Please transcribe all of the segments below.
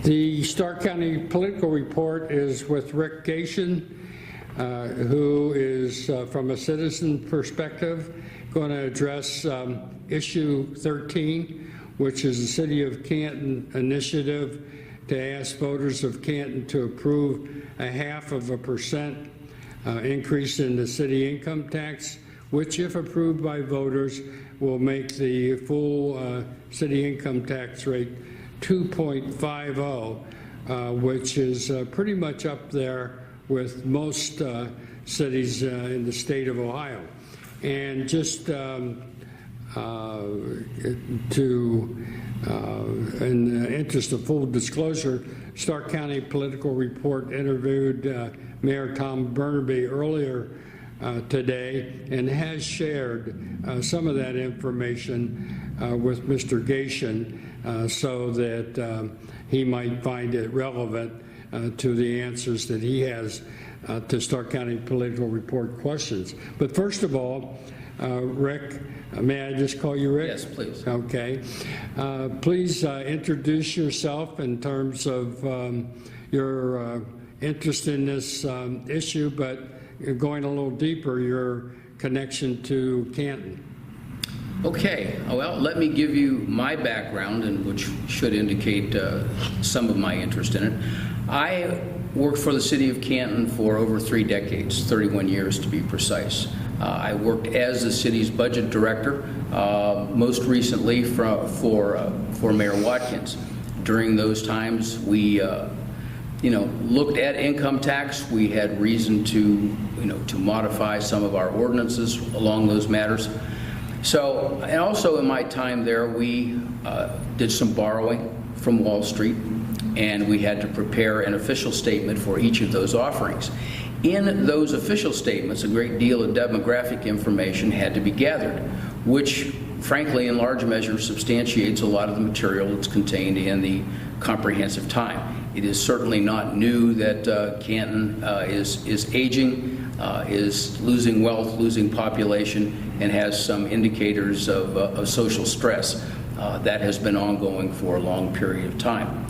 The Stark County Political Report is with Rick Gatien, who is, from a citizen perspective, going to address issue 13, which is the City of Canton initiative to ask voters of Canton to approve a 0.5% increase in the city income tax, which, if approved by voters, will make the full city income tax rate 2.50, which is pretty much up there with most cities in the state of Ohio. And just in the interest of full disclosure, Stark County Political Report interviewed Mayor Tom Burnaby earlier today and has shared some of that information with Mr. Gatien so that he might find it relevant to the answers that he has to Stark County Political Report questions. But first of all, Rick, may I just call you Rick? Yes, please. Okay. Please introduce yourself in terms of your interest in this issue, but going a little deeper, your connection to Canton. Okay, well, let me give you my background, and which should indicate some of my interest in it. I worked for the City of Canton for over 3 decades, 31 years to be precise. I worked as the city's budget director, most recently for Mayor Watkins. During those times, we looked at income tax. We had reason to modify some of our ordinances along those matters. So, and also in my time there, we did some borrowing from Wall Street, and we had to prepare an official statement for each of those offerings. In those official statements, a great deal of demographic information had to be gathered, which frankly in large measure substantiates a lot of the material that's contained in the comprehensive time. It is certainly not new that Canton is aging, is losing wealth, losing population, and has some indicators of social stress. That has been ongoing for a long period of time.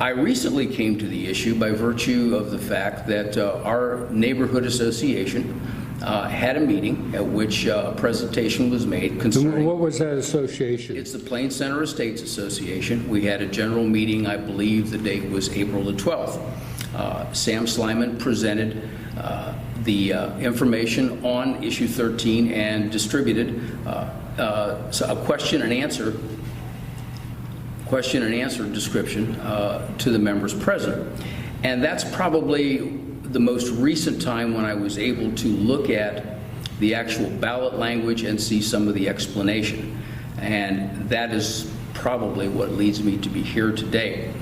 I recently came to the issue by virtue of the fact that our neighborhood association had a meeting at which a presentation was made concerning... What was that association? It's the Plains Center Estates Association. We had a general meeting, I believe the date was April the 12th. Sam Slyman presented the information on issue 13 and distributed a question and answer description to the members present. And that's probably the most recent time when I was able to look at the actual ballot language and see some of the explanation. And that is probably what leads me to be here today.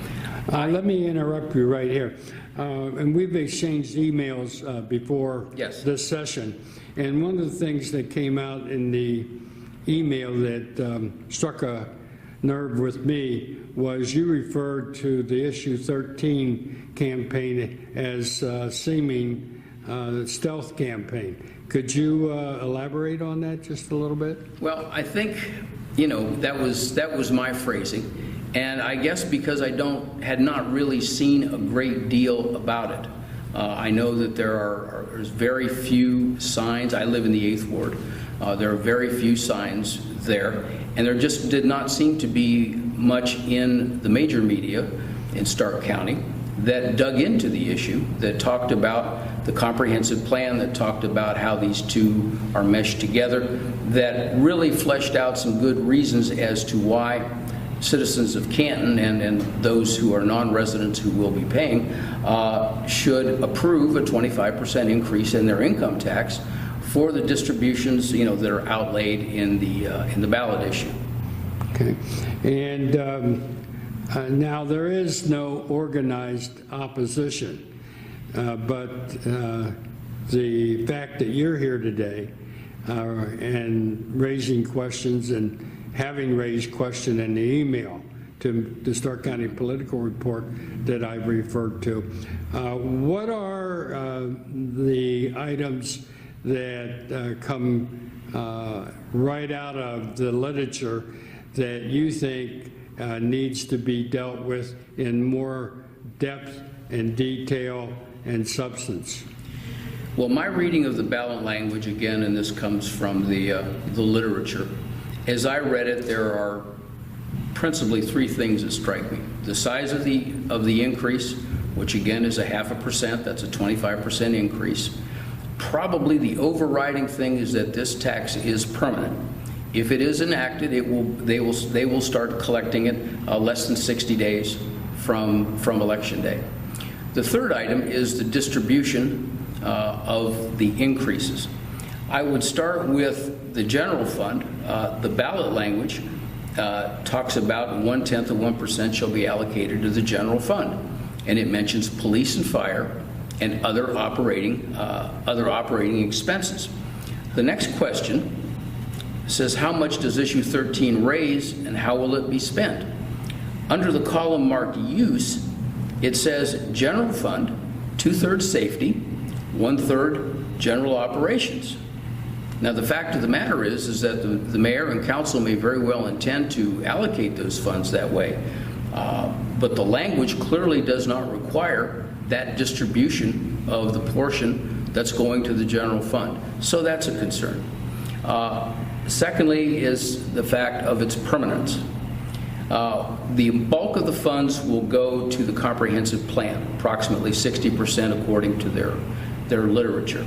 Let me interrupt you right here. And we've exchanged emails before this session. And one of the things that came out in the email that struck a nerve with me was you referred to the issue 13 campaign as seeming stealth campaign. Could you elaborate on that just a little bit? Well, I think that was my phrasing, and I guess because I had not really seen a great deal about it. I know that there's very few signs. I live in the 8th Ward. There are very few signs there, and there just did not seem to be much in the major media in Stark County that dug into the issue, that talked about the comprehensive plan, that talked about how these two are meshed together, that really fleshed out some good reasons as to why citizens of Canton and those who are non-residents who will be paying should approve a 25% increase in their income tax for the distributions that are outlaid in the ballot issue. Okay, and now there is no organized opposition, but the fact that you're here today and raising questions and having raised question in the email to the Stark County Political Report that I referred to, what are the items that come right out of the literature that you think needs to be dealt with in more depth and detail and substance. Well, my reading of the ballot language, again, and this comes from the literature, as I read it, there are principally three things that strike me. The size of the increase, which again is a 0.5%, that's a 25% increase. Probably the overriding thing is that this tax is permanent. If it is enacted, they will start collecting it less than 60 days from election day. The third item is the distribution of the increases. I would start with the general fund. The ballot language talks about 1/10 of 1% shall be allocated to the general fund, and it mentions police and fire and other operating expenses. The next question says, how much does issue 13 raise and how will it be spent? Under the column marked use, it says general fund, 2/3 safety, 1/3 general operations. Now, the fact of the matter is that the mayor and council may very well intend to allocate those funds that way, but the language clearly does not require that distribution of the portion that's going to the general fund. So that's a concern. Secondly is the fact of its permanence. The bulk of the funds will go to the comprehensive plan, approximately 60% according to their literature.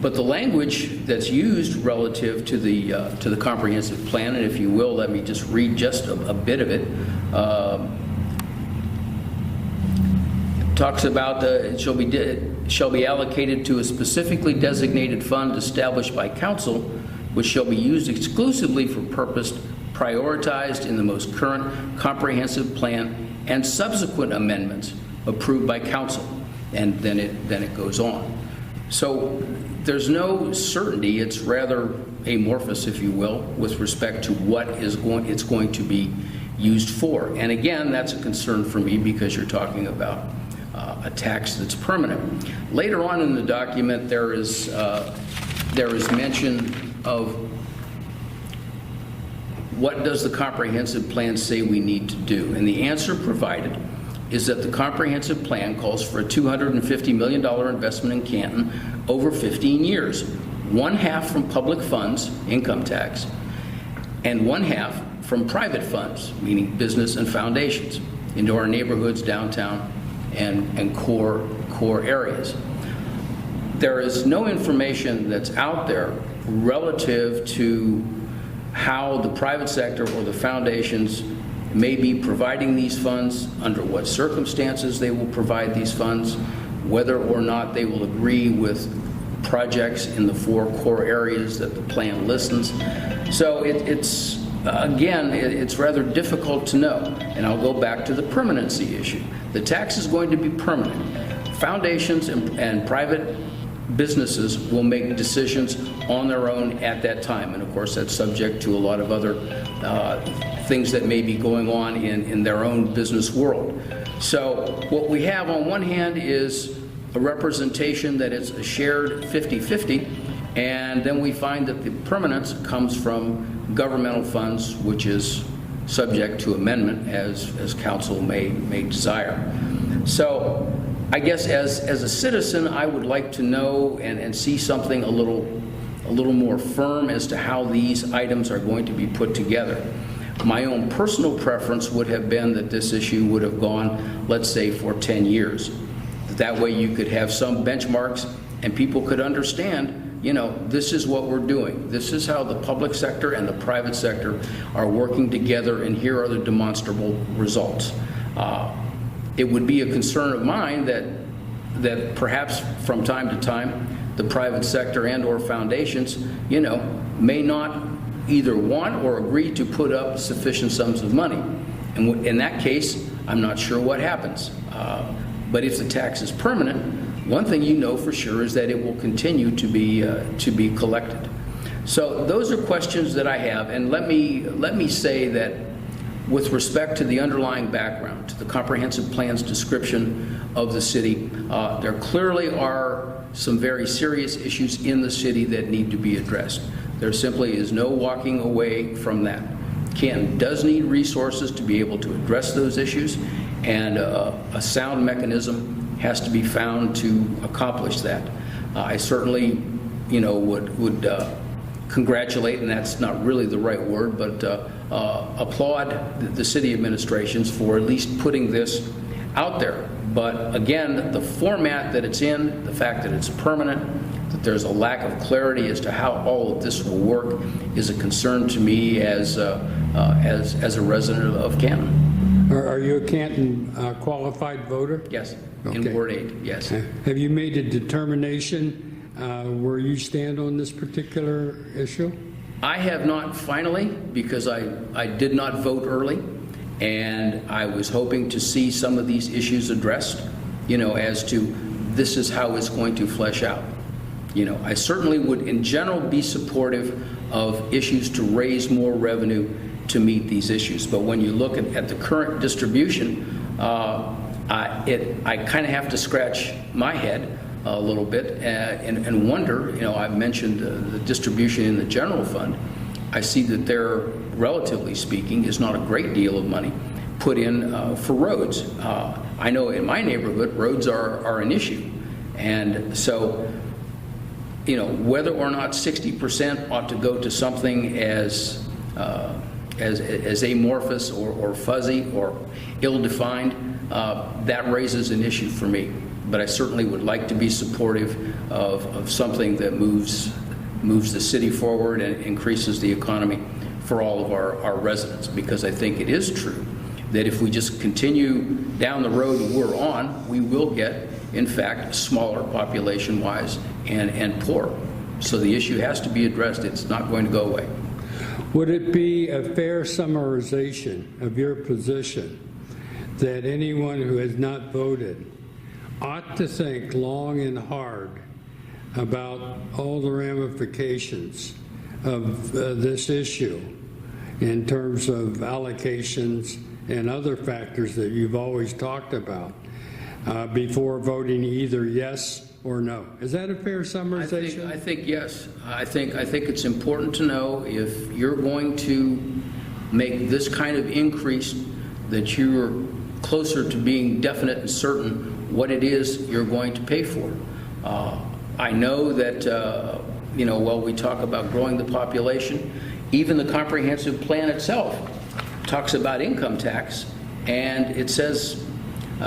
But the language that's used relative to the comprehensive plan, and if you will, let me just read just a bit of it. Talks about it shall be allocated to a specifically designated fund established by council, which shall be used exclusively for purpose prioritized in the most current comprehensive plan and subsequent amendments approved by council. And then it goes on. So there's no certainty. It's rather amorphous, if you will, with respect to what it's going to be used for. And again, that's a concern for me because you're talking about a tax that's permanent. Later on in the document, there is mention of what does the comprehensive plan say we need to do. And the answer provided is that the comprehensive plan calls for a $250 million investment in Canton over 15 years, 1/2 from public funds, income tax, and 1/2 from private funds, meaning business and foundations, into our neighborhoods, downtown, and core areas. There is no information that's out there relative to how the private sector or the foundations may be providing these funds, under what circumstances they will provide these funds, whether or not they will agree with projects in the 4 core areas that the plan lists. So it's rather difficult to know. And I'll go back to the permanency issue. The tax is going to be permanent. Foundations and private businesses will make decisions on their own at that time. And of course, that's subject to a lot of other things that may be going on in their own business world. So what we have on one hand is a representation that it's a shared 50-50, and then we find that the permanence comes from governmental funds, which is subject to amendment as council may desire. So I guess as a citizen, I would like to know and see something a little more firm as to how these items are going to be put together. My own personal preference would have been that this issue would have gone, let's say, for 10 years. That way you could have some benchmarks and people could understand, this is what we're doing. This is how the public sector and the private sector are working together, and here are the demonstrable results. It would be a concern of mine that perhaps from time to time the private sector and or foundations, may not either want or agree to put up sufficient sums of money. And in that case, I'm not sure what happens. But if the tax is permanent, one thing you know for sure is that it will continue to be collected. So those are questions that I have, and let me say that with respect to the underlying background, to the comprehensive plan's description of the city, there clearly are some very serious issues in the city that need to be addressed. There simply is no walking away from that. Canton does need resources to be able to address those issues, and a sound mechanism has to be found to accomplish that. I certainly, would congratulate, and that's not really the right word, but applaud the city administrations for at least putting this out there. But again, the format that it's in, the fact that it's permanent, that there's a lack of clarity as to how all of this will work, is a concern to me as a resident of Canton. Are you a Canton qualified voter? Yes, Okay. in Ward 8, yes. Have you made a determination where you stand on this particular issue? I have not finally, because I did not vote early, and I was hoping to see some of these issues addressed, as to this is how it's going to flesh out. I certainly would in general be supportive of issues to raise more revenue to meet these issues. But when you look at the current distribution, I kind of have to scratch my head a little bit and wonder, I've mentioned the distribution in the general fund. I see that there, relatively speaking, is not a great deal of money put in for roads. I know in my neighborhood, roads are an issue. And so, whether or not 60% ought to go to something as amorphous or fuzzy or ill-defined, that raises an issue for me. But I certainly would like to be supportive of something that moves the city forward and increases the economy for all of our residents, because I think it is true that if we just continue down the road we're on, we will get, in fact, smaller population-wise and poor. So the issue has to be addressed. It's not going to go away. Would it be a fair summarization of your position that anyone who has not voted ought to think long and hard about all the ramifications of this issue in terms of allocations and other factors that you've always talked about before voting either yes or no? Is that a fair summarization? I think yes. I think it's important to know, if you're going to make this kind of increase, that you're closer to being definite and certain what it is you're going to pay for. I know that, while we talk about growing the population, even the comprehensive plan itself talks about income tax, and it says,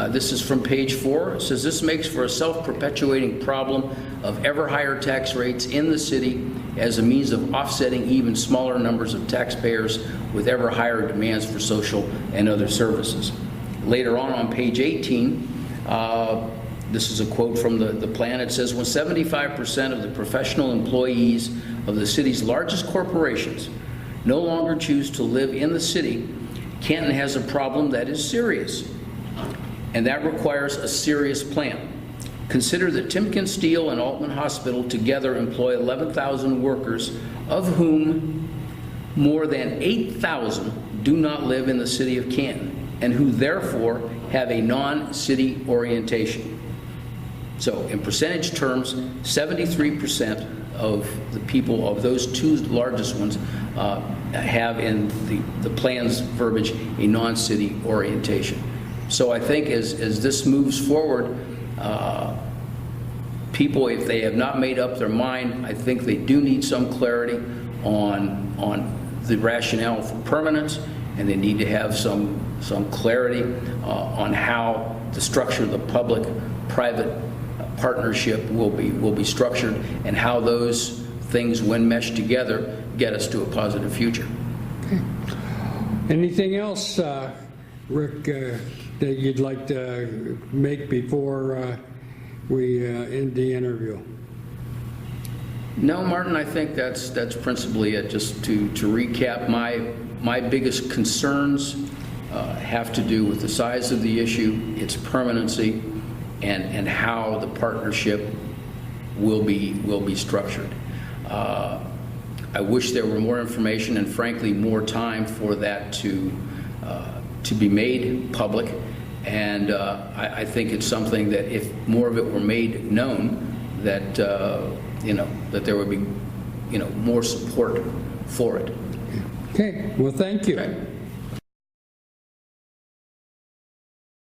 this is from page 4, it says, this makes for a self-perpetuating problem of ever higher tax rates in the city as a means of offsetting even smaller numbers of taxpayers with ever higher demands for social and other services. Later on page 18, this is a quote from the plan. It says, when 75% of the professional employees of the city's largest corporations no longer choose to live in the city, Canton has a problem that is serious, and that requires a serious plan. Consider that Timken Steel and Altman Hospital together employ 11,000 workers, of whom more than 8,000 do not live in the city of Canton, and who therefore have a non-city orientation. So in percentage terms, 73% of the people of those two largest ones have, in the plan's verbiage, a non-city orientation. So I think as this moves forward, people, if they have not made up their mind, I think they do need some clarity on the rationale for permanence, and they need to have some clarity on how the structure of the public-private partnership will be structured, and how those things, when meshed together, get us to a positive future. Okay. Anything else, Rick, that you'd like to make before we end the interview? No, Martin, I think that's principally it. Just to recap, my biggest concerns have to do with the size of the issue, its permanency, and how the partnership will be structured. I wish there were more information and, frankly, more time for that to be made public. And I think it's something that, if more of it were made known, that that there would be more support for it. Okay, well, thank you. Okay.